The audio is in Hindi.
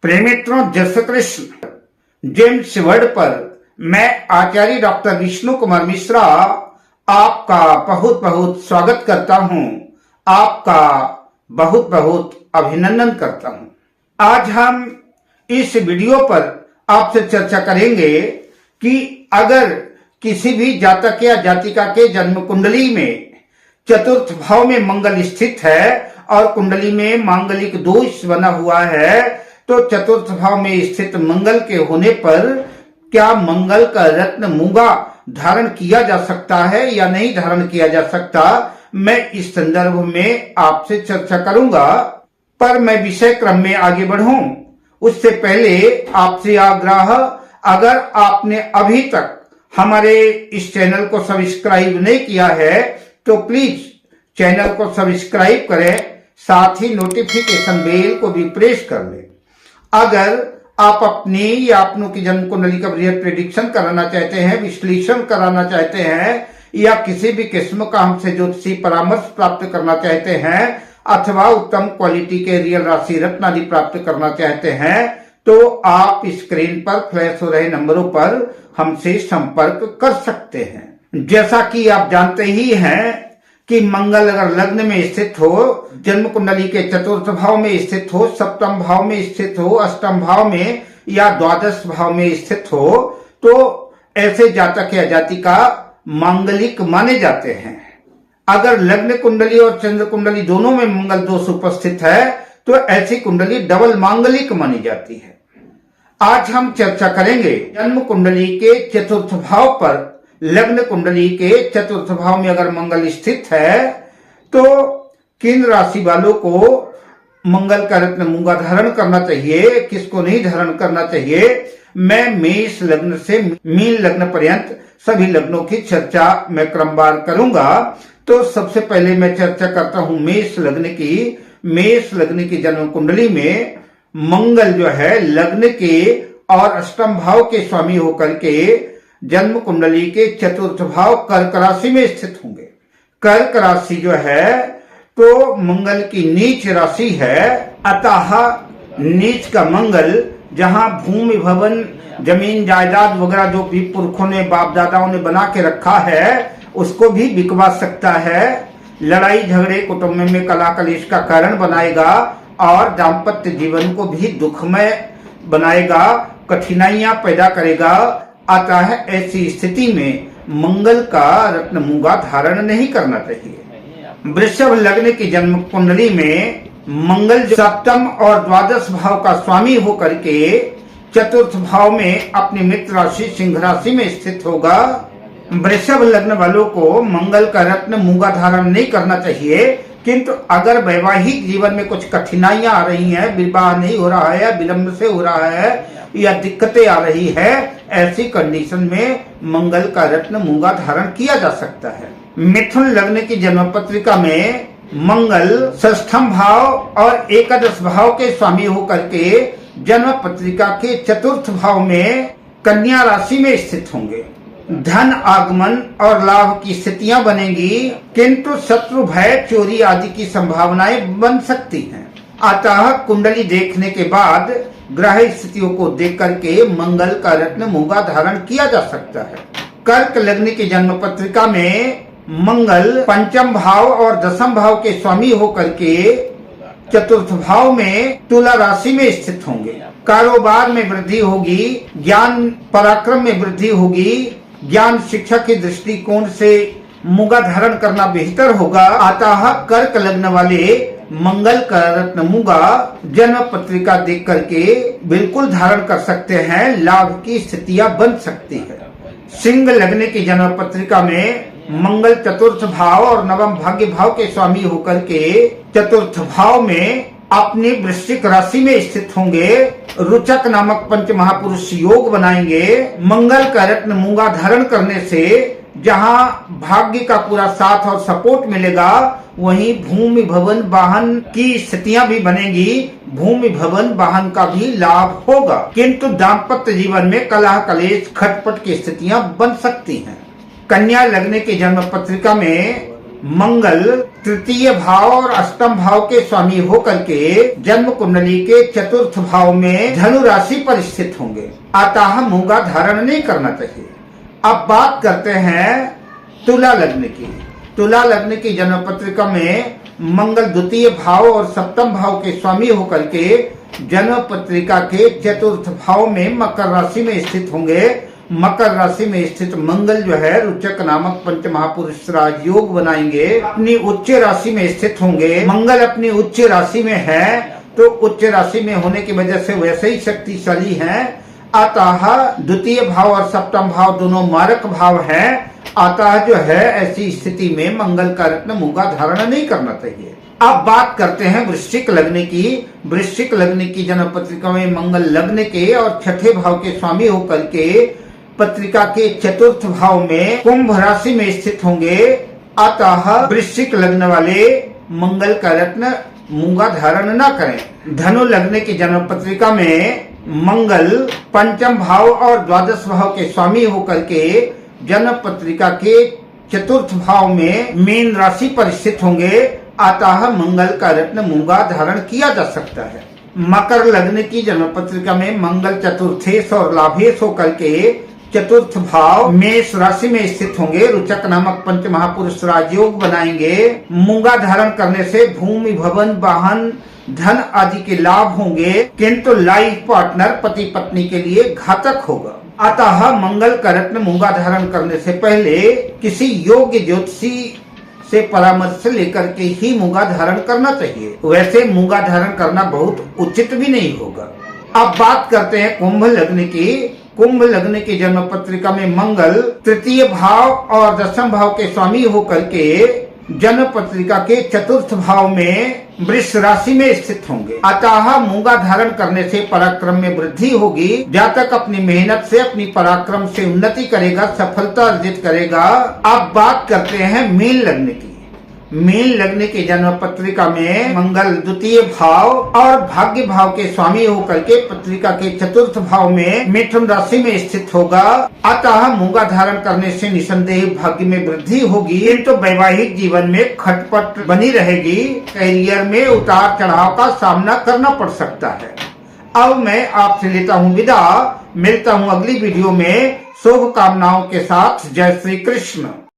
प्रेमित्रों, जय श्री कृष्ण। जेम्स वर्ड पर मैं आचार्य डॉक्टर विष्णु कुमार मिश्रा आपका बहुत बहुत स्वागत करता हूं, आपका बहुत बहुत अभिनंदन करता हूं। आज हम इस वीडियो पर आपसे चर्चा करेंगे कि अगर किसी भी जातक या जातिका के जन्म कुंडली में चतुर्थ भाव में मंगल स्थित है और कुंडली में मांगलिक दोष बना हुआ है, तो चतुर्थ भाव में स्थित मंगल के होने पर क्या मंगल का रत्न मूंगा धारण किया जा सकता है या नहीं धारण किया जा सकता, मैं इस संदर्भ में आपसे चर्चा करूंगा। पर मैं विषय क्रम में आगे बढ़ूं उससे पहले आपसे आग्रह, अगर आपने अभी तक हमारे इस चैनल को सब्सक्राइब नहीं किया है तो प्लीज चैनल को सब्सक्राइब करें, साथ ही नोटिफिकेशन बेल को भी प्रेस कर लें। अगर आप अपनी या अपनों की जन्म कुंडली का बृहद प्रेडिक्शन कराना चाहते हैं, विश्लेषण कराना चाहते हैं या किसी भी किस्म का हमसे ज्योतिषी परामर्श प्राप्त करना चाहते हैं अथवा उत्तम क्वालिटी के रियल राशि रत्न आदि प्राप्त करना चाहते हैं, तो आप स्क्रीन पर फ्लैश हो रहे नंबरों पर हमसे संपर्क कर सकते हैं। जैसा कि आप जानते ही हैं कि मंगल अगर लग्न में स्थित हो, जन्म कुंडली के चतुर्थ भाव में स्थित हो, सप्तम भाव में स्थित हो, अष्टम भाव में या द्वादश भाव में स्थित हो, तो ऐसे जातक या जातिका मांगलिक माने जाते हैं। अगर लग्न कुंडली और चंद्र कुंडली दोनों में मंगल दोष उपस्थित है तो ऐसी कुंडली डबल मांगलिक मानी जाती है। आज हम चर्चा करेंगे जन्म कुंडली के चतुर्थ भाव पर, लग्न कुंडली के चतुर्थ भाव में अगर मंगल स्थित है तो किन राशि वालों को मंगल का रत्न मूंगा धारण करना चाहिए, किसको नहीं धारण करना चाहिए। मैं मेष लग्न से मीन लग्न पर्यंत सभी लग्नों की चर्चा मैं क्रमवार करूंगा। तो सबसे पहले मैं चर्चा करता हूं मेष लग्न की। मेष लग्न की जन्म कुंडली में मंगल जो है लग्न के और अष्टम भाव के स्वामी होकर के जन्म कुंडली के चतुर्थ भाव कर्क राशि में स्थित होंगे। कर्क राशि जो है तो मंगल की नीच राशि है, अतः नीच का मंगल जहां भूमि भवन जमीन जायदाद वगैरह जो भी पुरखों ने बाप दादाओं ने बना के रखा है उसको भी बिकवा सकता है, लड़ाई झगड़े कुटुंब में कला कलेश का कारण बनाएगा और दाम्पत्य जीवन को भी दुखमय बनाएगा, कठिनाइयां पैदा करेगा। अतः ऐसी स्थिति में मंगल का रत्न मूंगा धारण नहीं करना चाहिए। वृषभ लग्न की जन्म कुंडली में मंगल सप्तम और द्वादश भाव का स्वामी होकर के चतुर्थ भाव में अपनी मित्र राशि सिंह राशि में स्थित होगा। वृषभ लग्न वालों को मंगल का रत्न मूंगा धारण नहीं करना चाहिए, किंतु अगर वैवाहिक जीवन में कुछ कठिनाइयां आ रही हैं, विवाह नहीं हो रहा है, विलंब से हो रहा है या दिक्कतें आ रही है, ऐसी कंडीशन में मंगल का रत्न मूंगा धारण किया जा सकता है। मिथुन लग्न की जन्म पत्रिका में मंगल षष्ठम भाव और एकादश भाव के स्वामी होकर के जन्म पत्रिका के चतुर्थ भाव में कन्या राशि में स्थित होंगे। धन आगमन और लाभ की स्थितियां बनेगी, किंतु शत्रु भय चोरी आदि की संभावनाएं बन सकती हैं। अतः कुंडली देखने के बाद ग्रह स्थितियों को देख करके मंगल का रत्न मूंगा धारण किया जा सकता है। कर्क लग्न की जन्म पत्रिका में मंगल पंचम भाव और दसम भाव के स्वामी होकर के चतुर्थ भाव में तुला राशि में स्थित होंगे। कारोबार में वृद्धि होगी, ज्ञान पराक्रम में वृद्धि होगी, ज्ञान शिक्षा के दृष्टिकोण से मूंगा धारण करना बेहतर होगा। अतः कर्क लग्न वाले मंगल का रत्न मूंगा जन्म पत्रिका देख करके बिल्कुल धारण कर सकते हैं, लाभ की स्थितियां बन सकती है। सिंह लग्न की जन्म पत्रिका में मंगल चतुर्थ भाव और नवम भाग्य भाव के स्वामी होकर के चतुर्थ भाव में अपनी वृश्चिक राशि में स्थित होंगे। रुचक नामक पंच महापुरुष योग बनाएंगे। मंगल का रत्न मूंगा धारण करने से जहां भाग्य का पूरा साथ और सपोर्ट मिलेगा, वहीं भूमि भवन वाहन की स्थितियां भी बनेगी, भूमि भवन वाहन का भी लाभ होगा, किंतु दाम्पत्य जीवन में कलह कलेश खटपट की स्थितियां बन सकती हैं। कन्या लग्न की जन्म पत्रिका में मंगल तृतीय भाव और अष्टम भाव के स्वामी होकर के जन्म कुंडली के चतुर्थ भाव में धनु राशि पर स्थित होंगे, अतः मूंगा धारण नहीं करना चाहिए। अब बात करते हैं तुला लग्न की। तुला लग्न की जन्म पत्रिका में मंगल द्वितीय भाव और सप्तम भाव के स्वामी होकर के जन्म पत्रिका के चतुर्थ भाव में मकर राशि में स्थित होंगे। मकर राशि में स्थित मंगल जो है रुचक नामक पंच महापुरुष राजयोग बनाएंगे। अपनी उच्च राशि में स्थित होंगे। मंगल अपनी उच्च राशि में है तो उच्च राशि में होने की वजह से वैसे ही शक्तिशाली हैं, अतः द्वितीय भाव और सप्तम भाव दोनों मारक भाव हैं। अतः जो है ऐसी स्थिति में मंगल का रत्न मूंगा धारण नहीं करना चाहिए। अब बात करते हैं वृश्चिक लग्न की। वृश्चिक लग्न की जन्म पत्रिका में मंगल लग्न के और छठे भाव के स्वामी होकर के पत्रिका के चतुर्थ भाव में कुंभ राशि में स्थित होंगे, अतः वृश्चिक लग्न वाले मंगल का रत्न मूंगा धारण न करें। धनु लग्न की जन्म पत्रिका में मंगल पंचम भाव और द्वादश भाव के स्वामी होकर के जन्म पत्रिका के चतुर्थ भाव में मीन राशि पर स्थित होंगे, अतः मंगल का रत्न मूंगा धारण किया जा सकता है। मकर लग्न की जन्म पत्रिका में मंगल चतुर्थेश और लाभेश होकर के चतुर्थ भाव मेष राशि में स्थित होंगे। रुचक नामक पंच महापुरुष राजयोग बनाएंगे। मूंगा धारण करने से भूमि भवन वाहन धन आदि के लाभ होंगे, किंतु लाइफ पार्टनर पति पत्नी के लिए घातक होगा। अतः मंगल का रत्न मूंगा धारण करने से पहले किसी योग्य ज्योतिषी से परामर्श लेकर के ही मूंगा धारण करना चाहिए। वैसे मूंगा धारण करना बहुत उचित भी नहीं होगा। अब बात करते हैं कुंभ लग्न की। कुंभ लग्न की जन्म पत्रिका में मंगल तृतीय भाव और दशम भाव के स्वामी होकर के जन्म पत्रिका के चतुर्थ भाव में वृष राशि में स्थित होंगे, अतः मूंगा धारण करने से पराक्रम में वृद्धि होगी। जातक अपनी मेहनत से अपनी पराक्रम से उन्नति करेगा, सफलता अर्जित करेगा। अब बात करते हैं मीन लग्न की। मीन लग्न की जन्म पत्रिका में मंगल द्वितीय भाव और भाग्य भाव के स्वामी होकर के पत्रिका के चतुर्थ भाव में मिथुन राशि में स्थित होगा, अतः मूंगा धारण करने से निसंदेह भाग्य में वृद्धि होगी, किंतु वैवाहिक जीवन में खटपट बनी रहेगी। करियर में उतार चढ़ाव का सामना करना पड़ सकता है। अब मैं आपसे लेता हूँ विदा। मिलता हूँ अगली वीडियो में शुभ कामनाओं के साथ। जय श्री कृष्ण।